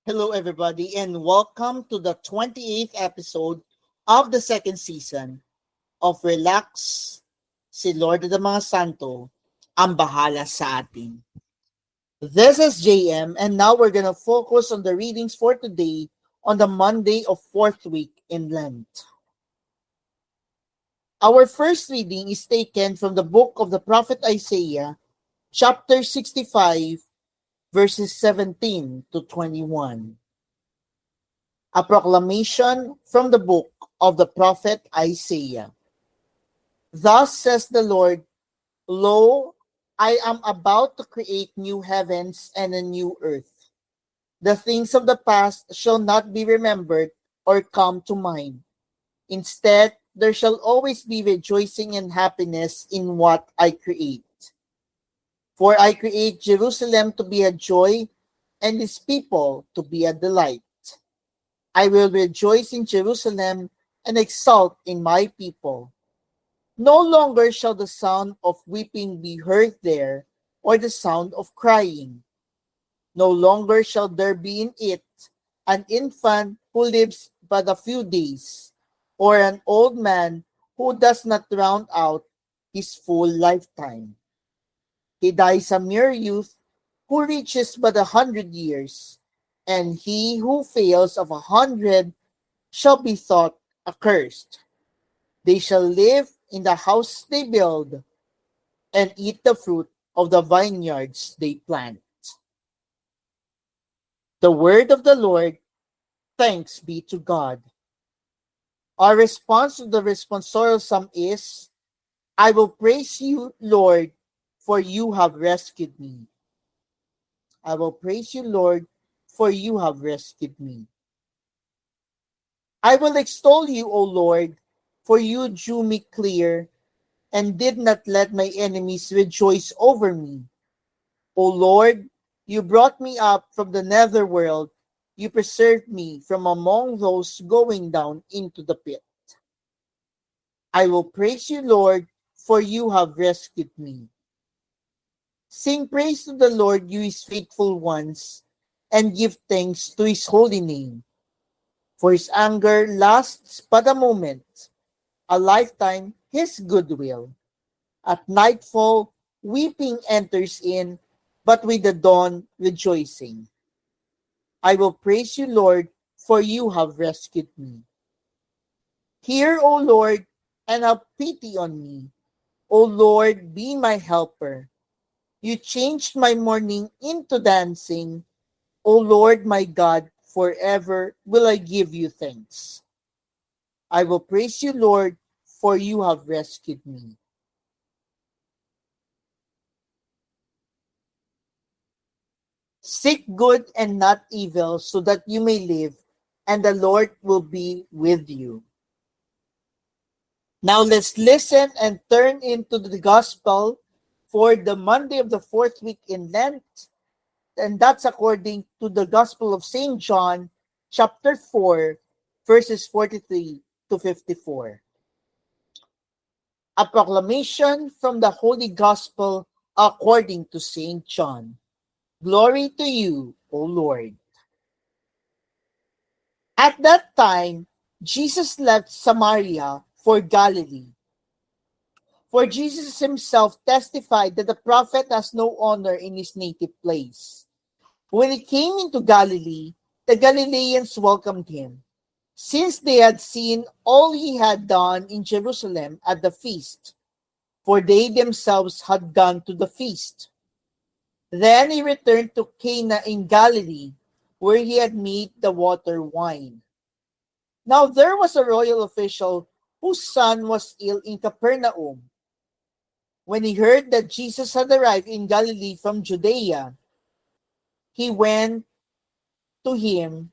Hello, everybody, and welcome to the 28th episode of the second season of Relax, si Lord of the mga Santo, ang bahala sa atin. This is JM, and now we're going to focus on the readings for today on the Monday of 4th week in Lent. Our first reading is taken from the book of the prophet Isaiah, chapter 65, verses 17 to 21. A proclamation from the book of the prophet Isaiah. Thus says the Lord, Lo, I am about to create new heavens and a new earth. The things of the past shall not be remembered or come to mind. Instead, there shall always be rejoicing and happiness in what I create. For I create Jerusalem to be a joy and its people to be a delight. I will rejoice in Jerusalem and exult in my people. No longer shall the sound of weeping be heard there, or the sound of crying. No longer shall there be in it an infant who lives but a few days, or an old man who does not round out his full lifetime. He dies a mere youth who reaches but 100 years, and he who fails of 100 shall be thought accursed. They shall live in the house they build and eat the fruit of the vineyards they plant. The word of the Lord, thanks be to God. Our response to the responsorial psalm is, I will praise you, Lord, for you have rescued me. I will praise you, Lord, for you have rescued me. I will extol you, O Lord, for you drew me clear and did not let my enemies rejoice over me. O Lord, you brought me up from the netherworld. You preserved me from among those going down into the pit. I will praise you, Lord, for you have rescued me. Sing praise to the Lord, you his faithful ones, and give thanks to his holy name. For his anger lasts but a moment, a lifetime his goodwill. At nightfall, weeping enters in, but with the dawn, rejoicing. I will praise you, Lord, for you have rescued me. Hear, O Lord, and have pity on me. O Lord, be my helper. You changed my mourning into dancing. O Lord, my God, forever will I give you thanks. I will praise you, Lord, for you have rescued me. Seek good and not evil, so that you may live, and the Lord will be with you. Now let's listen and turn into the gospel for the Monday of the 4th week in Lent, and that's according to the Gospel of St. John, chapter 4, verses 43 to 54. A proclamation from the Holy Gospel according to St. John. Glory to you, O Lord. At that time, Jesus left Samaria for Galilee. For Jesus himself testified that the prophet has no honor in his native place. When he came into Galilee, the Galileans welcomed him, since they had seen all he had done in Jerusalem at the feast, for they themselves had gone to the feast. Then he returned to Cana in Galilee, where he had made the water wine. Now there was a royal official whose son was ill in Capernaum. When he heard that Jesus had arrived in Galilee from Judea, he went to him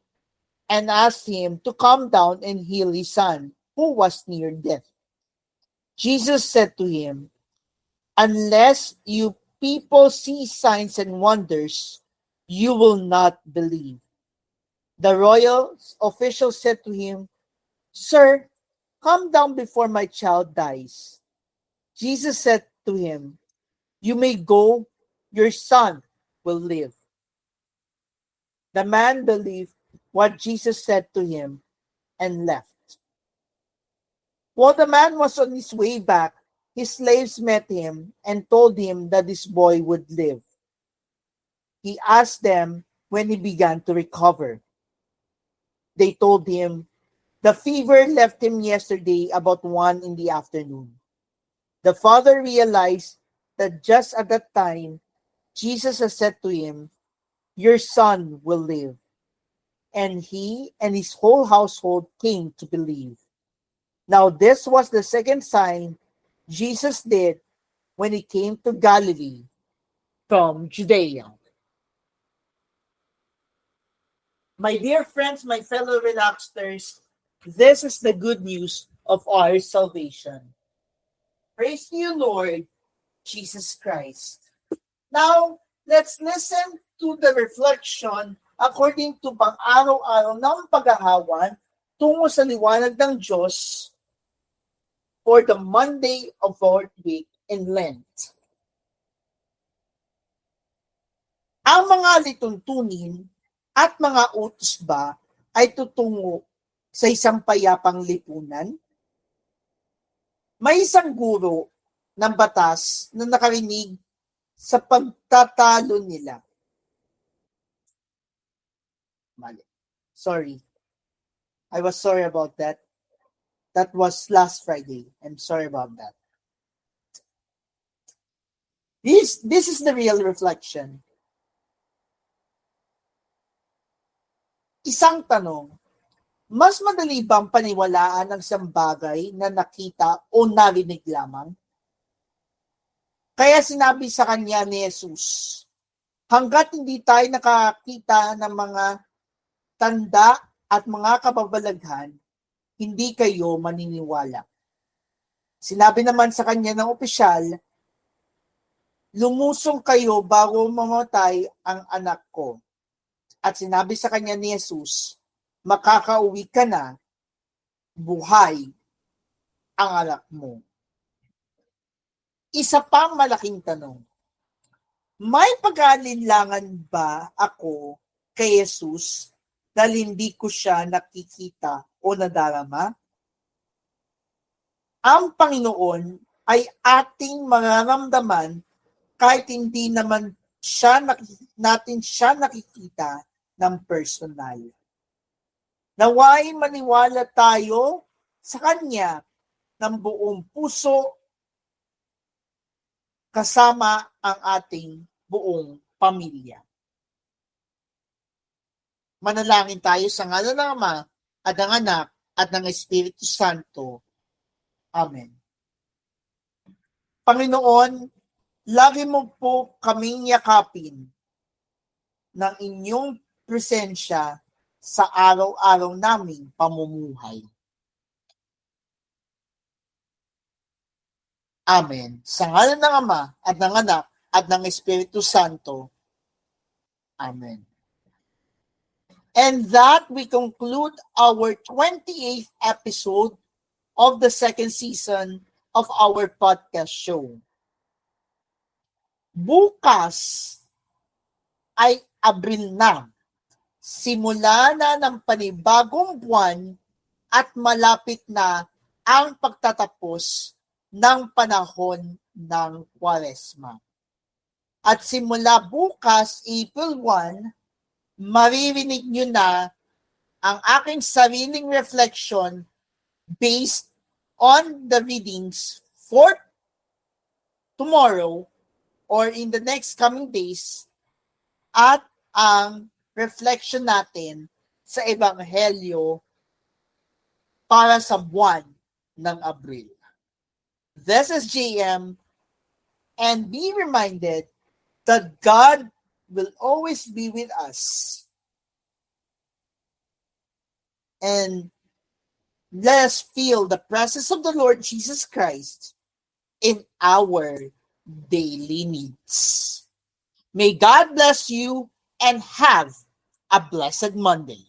and asked him to come down and heal his son, who was near death. Jesus said to him, unless you people see signs and wonders, you will not believe. The royal official said to him, Sir, come down before my child dies. Jesus said to him, you may go, your son will live. The man believed what Jesus said to him and left. While the man was on his way back, his slaves met him and told him that this boy would live. He asked them when he began to recover. They told him, the fever left him yesterday about 1 in the afternoon. The father realized that just at that time, Jesus had said to him, your son will live. And he and his whole household came to believe. Now this was the second sign Jesus did when he came to Galilee from Judea. My dear friends, my fellow relaxers, this is the good news of our salvation. Praise to you, Lord Jesus Christ. Now, let's listen to the reflection according to pang-araw-araw ng paghahawan tungo sa liwanag ng Diyos for the Monday of our week in Lent. Ang mga lituntunin at mga utos ba ay tutungo sa isang payapang lipunan? May isang guro ng batas na nakarinig sa pagtatalo nila. Mali. Sorry. I was sorry about that. That was last Friday. I'm sorry about that. This is the real reflection. Isang tanong, mas madali bang paniwalaan ang isang bagay na nakita o narinig lamang? Kaya sinabi sa kanya ni Jesus, hanggat hindi tayo nakakita ng mga tanda at mga kababalaghan, hindi kayo maniniwala. Sinabi naman sa kanya ng opisyal, lumusong kayo bago mamatay ang anak ko. At sinabi sa kanya ni Jesus, makakauwi ka na, buhay ang anak mo. Isa pang malaking tanong, may pag-aalinlangan ba ako kay Jesus dahil hindi ko siya nakikita o nadarama? Ang Panginoon ay ating mararamdaman kahit hindi naman natin siya nakikita ng personal. Naway maniwala tayo sa Kanya ng buong puso kasama ang ating buong pamilya. Manalangin tayo sa ngalan ng Ama at ng Anak at ng Espiritu Santo. Amen. Panginoon, lagi mo po kaming yakapin ng inyong presensya sa araw-araw naming pamumuhay. Amen. Sa ngalan ng Ama at ng Anak at ng Espiritu Santo. Amen. And that we conclude our 28th episode of the second season of our podcast show. Bukas ay Abril na. Simula na ng panibagong buwan at malapit na ang pagtatapos ng panahon ng Kwaresma. At simula bukas, April 1, maririnig nyo na ang aking sariling reflection based on the readings for tomorrow or in the next coming days at ang reflection natin sa Ebanghelyo para sa buwan ng Abril. This is JM, and be reminded that God will always be with us. And let us feel the presence of the Lord Jesus Christ in our daily needs. May God bless you and have a blessed Monday.